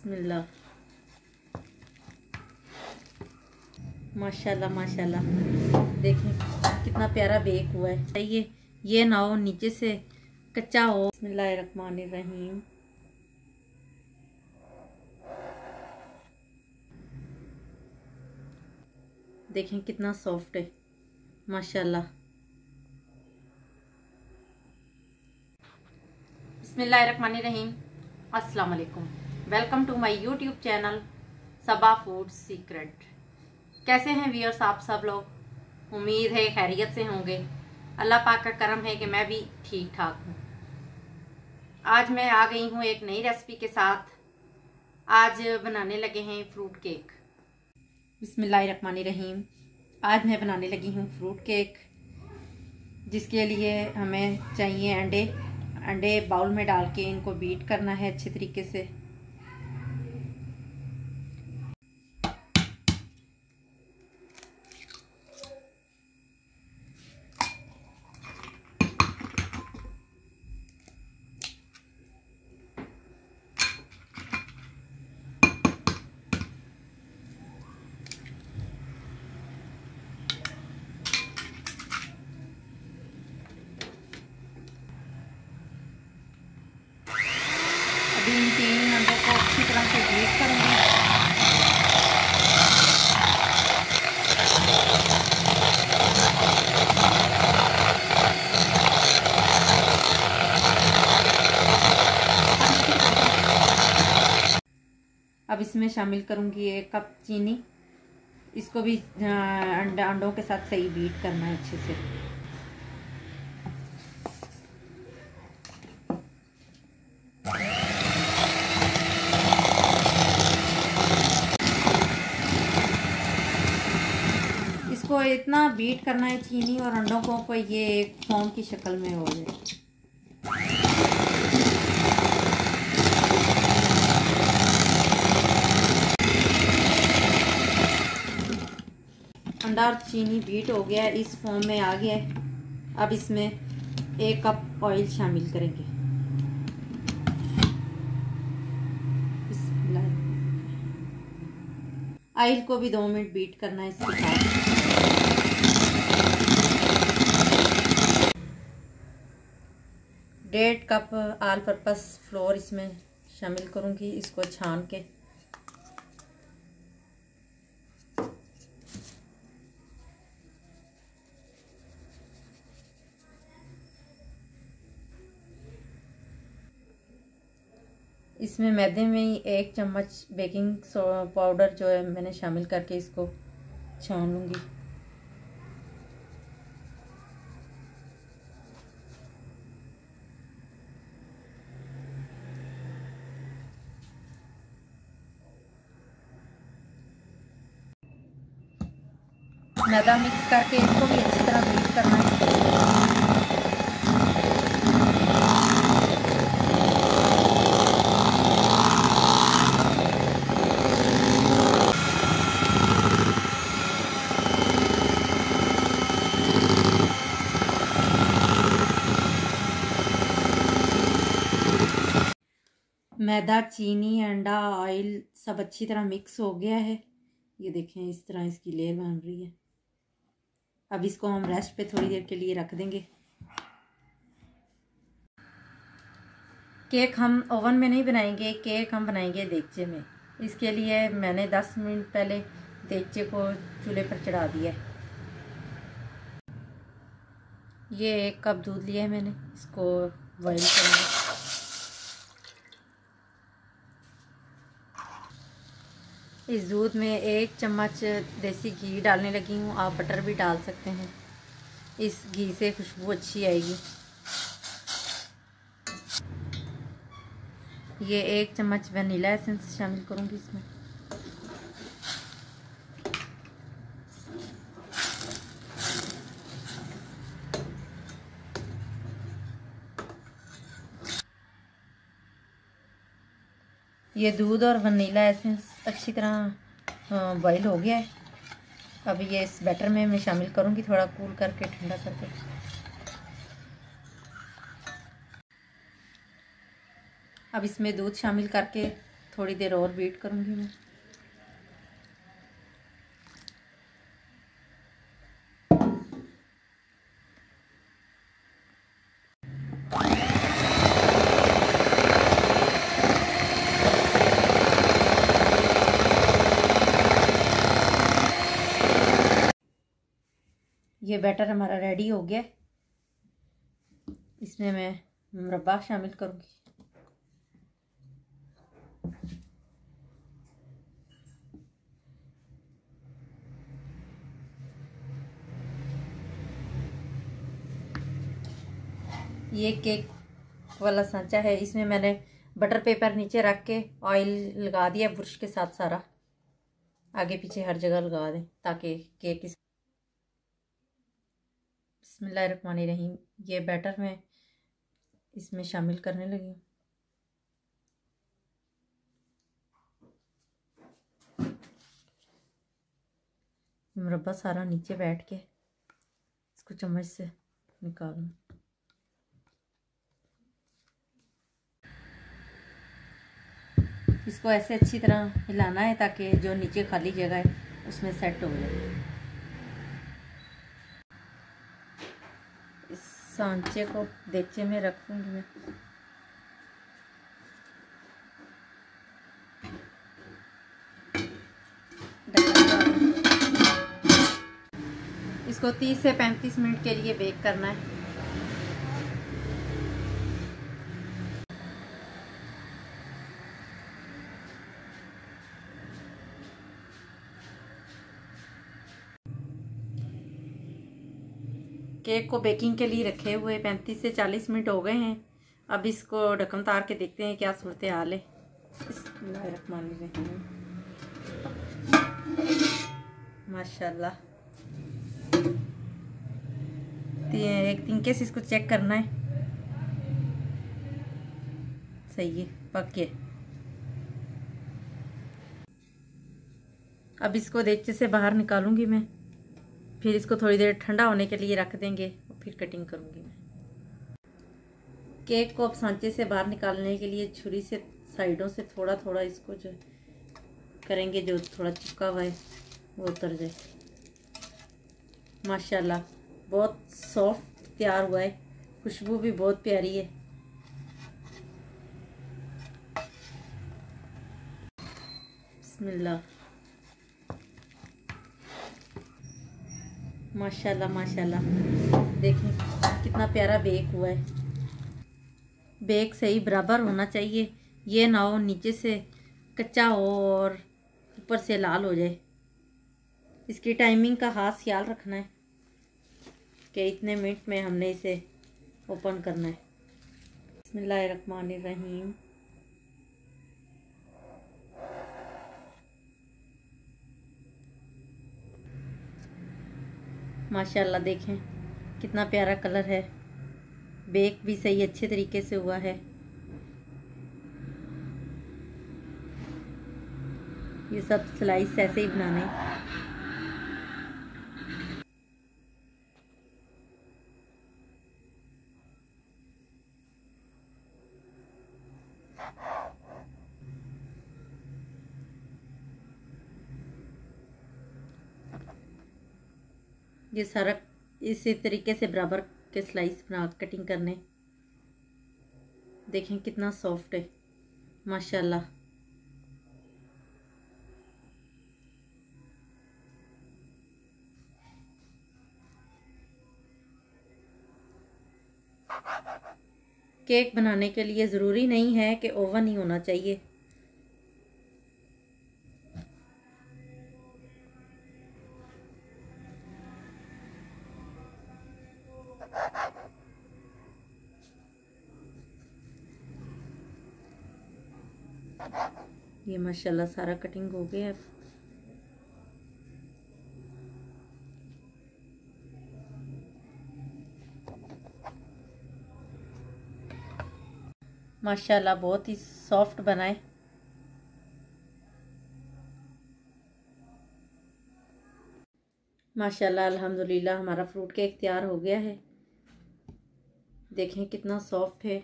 बिस्मिल्लाह। माशाल्लाह माशाल्लाह, देखें कितना प्यारा बेक हुआ है। ये ना हो नीचे से कच्चा हो। बिस्मिल्लाहिर्रहमानिर्रहीम। देखें कितना सॉफ्ट है माशाल्लाह। बिस्मिल्लाहिर्रहमानिर्रहीम। अस्सलाम वालेकुम। Welcome to my YouTube channel Saba food secret. कैसे हैं व्यूअर्स आप सब लोग? उम्मीद है खैरियत से होंगे। अल्लाह पाक का करम है कि मैं भी ठीक ठाक हूँ। आज मैं आ गई हूँ एक नई रेसिपी के साथ। आज बनाने लगे हैं फ्रूट केक। बिस्मिल्लाहिर्रहमानिर्रहीम। आज मैं बनाने लगी हूँ फ्रूट केक, जिसके लिए हमें चाहिए अंडे बाउल में डाल के इनको बीट करना है अच्छे तरीके से। इन 3 अंडों को अच्छी तरह से बीट करूंगी। अब इसमें शामिल करूंगी 1 कप चीनी। इसको भी अंडों के साथ सही बीट करना है अच्छे से। इसको इतना बीट करना है चीनी और अंडों को ये एक फोम की शक्ल में हो जाए। अंडा और चीनी बीट हो गया, इस फॉर्म में आ गया है। अब इसमें 1 कप ऑयल शामिल करेंगे। ऑयल को भी 2 मिनट बीट करना है इसके साथ। डेढ़ कप ऑल पर्पस फ्लोर इसमें शामिल करूंगी, इसको छान के। इसमें मैदे में ही 1 चम्मच बेकिंग पाउडर जो है मैंने शामिल करके इसको छान लूँगी। मैदा मिक्स करके इसको भी अच्छी तरह बीट करना है। मैदा, चीनी, अंडा, ऑयल सब अच्छी तरह मिक्स हो गया है। ये देखें इस तरह इसकी लेयर बन रही है। अब इसको हम रेस्ट पे थोड़ी देर के लिए रख देंगे। केक हम ओवन में नहीं बनाएंगे, केक हम बनाएंगे देगचे में। इसके लिए मैंने 10 मिनट पहले देगचे को चूल्हे पर चढ़ा दिया है। ये 1 कप दूध लिया है मैंने, इसको बॉईल करेंगे। इस दूध में 1 चम्मच देसी घी डालने लगी हूँ। आप बटर भी डाल सकते हैं, इस घी से खुशबू अच्छी आएगी। ये 1 चम्मच वनीला एसेंस शामिल करूँगी इसमें। ये दूध और वनीला एसेंस अच्छी तरह बॉईल हो गया है। अब ये इस बैटर में मैं शामिल करूँगी, थोड़ा कूल करके ठंडा करके। अब इसमें दूध शामिल करके थोड़ी देर और बीट करूँगी मैं। ये बैटर हमारा रेडी हो गया। इसमें मैं मुरब्बा शामिल करूँगी। ये केक वाला सांचा है, इसमें मैंने बटर पेपर नीचे रख के ऑयल लगा दिया ब्रश के साथ, सारा आगे पीछे हर जगह लगा दें ताकि केक बिस्मिल्लाहिर्रहमानिर्रहीम। ये बैटर मैं इसमें शामिल करने लगी हूँ। मुरब्बा सारा नीचे बैठ के इसको चम्मच से निकालूं। इसको ऐसे अच्छी तरह हिलाना है ताकि जो नीचे खाली जगह है उसमें सेट हो जाए। इस सांचे को देगचे में रखूंगी मैं। इसको 30 से 35 मिनट के लिए बेक करना है। केक को बेकिंग के लिए रखे हुए 35 से 40 मिनट हो गए हैं। अब इसको ढक्कन उतार के देखते हैं क्या सूरत हाल है। बिस्मिल्लाहिर्रहमानिर्रहीम। माशाल्लाह, एक तरीके से इसको चेक करना है। सही है, पक गया। अब इसको देगचे से बाहर निकालूंगी मैं, फिर इसको थोड़ी देर ठंडा होने के लिए रख देंगे और फिर कटिंग करूंगी मैं। केक को अब सांचे से बाहर निकालने के लिए छुरी से साइडों से थोड़ा थोड़ा इसको जो करेंगे, जो थोड़ा चिपका हुआ है वो उतर जाए। माशाल्लाह बहुत सॉफ्ट तैयार हुआ है, खुशबू भी बहुत प्यारी है। बिस्मिल्लाह। माशाल्लाह माशाल्लाह, देखें कितना प्यारा बेक हुआ है। बेक सही बराबर होना चाहिए, ये ना हो नीचे से कच्चा हो और ऊपर से लाल हो जाए। इसकी टाइमिंग का खास ख्याल रखना है कि इतने मिनट में हमने इसे ओपन करना है। बिस्मिल्लाहिर्रहमानिर्रहीम। माशाल्लाह देखें कितना प्यारा कलर है, बेक भी सही अच्छे तरीके से हुआ है। ये सब स्लाइस ऐसे ही बनाने। ये सारा इसी तरीके से बराबर के स्लाइस बना कटिंग करने। देखें कितना सॉफ्ट है माशाल्लाह। केक बनाने के लिए ज़रूरी नहीं है कि ओवन ही होना चाहिए। ये माशाल्लाह सारा कटिंग हो गया। माशाल्लाह बहुत ही सॉफ्ट बना है। माशाल्लाह अल्हम्दुलिल्लाह हमारा फ्रूट केक तैयार हो गया है। देखें कितना सॉफ्ट है।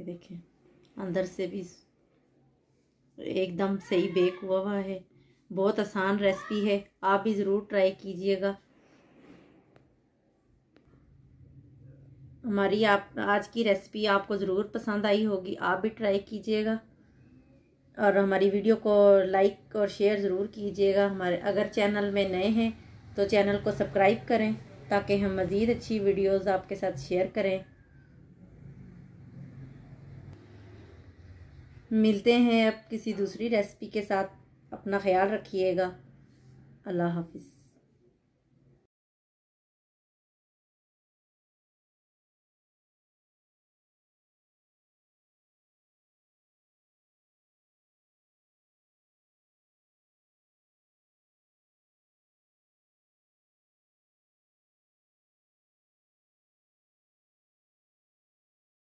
ये देखें अंदर से भी एकदम सही बेक हुआ है। बहुत आसान रेसिपी है, आप भी ज़रूर ट्राई कीजिएगा। हमारी आप आज की रेसिपी आपको ज़रूर पसंद आई होगी, आप भी ट्राई कीजिएगा और हमारी वीडियो को लाइक और शेयर ज़रूर कीजिएगा। हमारे अगर चैनल में नए हैं तो चैनल को सब्सक्राइब करें ताकि हम मज़ीद अच्छी वीडियोस आपके साथ शेयर करें। मिलते हैं अब किसी दूसरी रेसिपी के साथ। अपना ख्याल रखिएगा। अल्लाह हाफिज़।